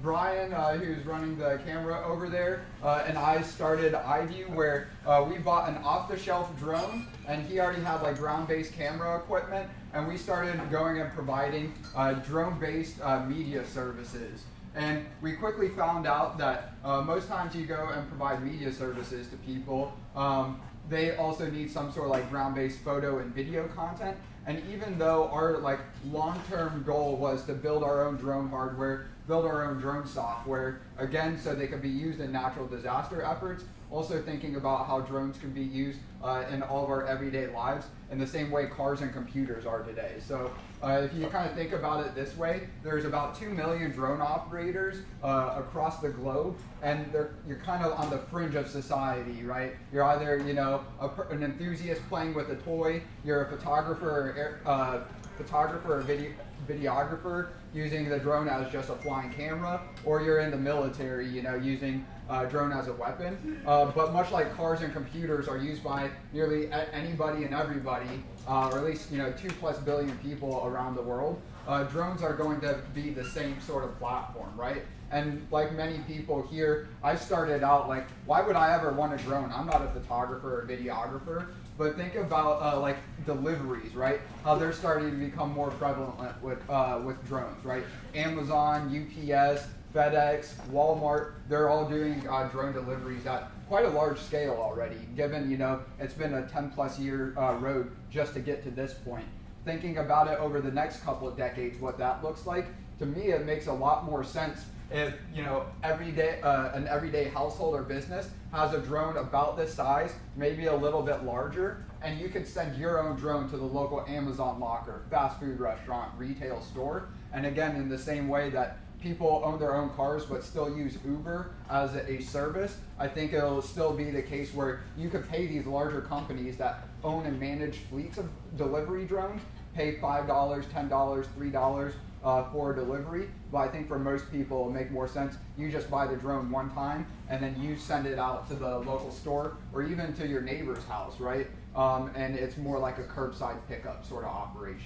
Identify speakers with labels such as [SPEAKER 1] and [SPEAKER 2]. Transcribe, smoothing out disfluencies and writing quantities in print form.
[SPEAKER 1] Brian, who's running the camera over there, and I started iVue, where we bought an off-the-shelf drone, and he already had like ground-based camera equipment, and we started going and providing drone-based media services. And we quickly found out that most times you go and provide media services to people, they also need some sort of like ground-based photo and video content. And even though our like long-term goal was to build our own drone hardware, build our own drone software, again, so they could be used in natural disaster efforts, also thinking about how drones can be used in all of our everyday lives in the same way cars and computers are today. So if you kind of think about it this way, there's about 2 million drone operators across the globe, and you're kind of on the fringe of society, right? You're either, you know, an enthusiast playing with a toy, you're a photographer or videographer using the drone as just a flying camera, or you're in the military, you know, using drone as a weapon. But much like cars and computers are used by nearly anybody and everybody, or at least, you know, 2+ billion people around the world, drones are going to be the same sort of platform, right? And like many people here, I started out like, why would I ever want a drone? I'm not a photographer or videographer, but think about like deliveries, right? How they're starting to become more prevalent with drones, right? Amazon, UPS, FedEx, Walmart, they're all doing drone deliveries at quite a large scale already, given, you know, it's been a 10+ year road just to get to this point. Thinking about it over the next couple of decades, what that looks like, to me it makes a lot more sense if, you know, an everyday household or business has a drone about this size, maybe a little bit larger, and you could send your own drone to the local Amazon locker, fast food restaurant, retail store. And again, in the same way that people own their own cars but still use Uber as a service, I think it'll still be the case where you could pay these larger companies that own and manage fleets of delivery drones, pay $5, $10, $3 for a delivery. But I think for most people it'll make more sense, you just buy the drone one time and then you send it out to the local store or even to your neighbor's house, right? And it's more like a curbside pickup sort of operation.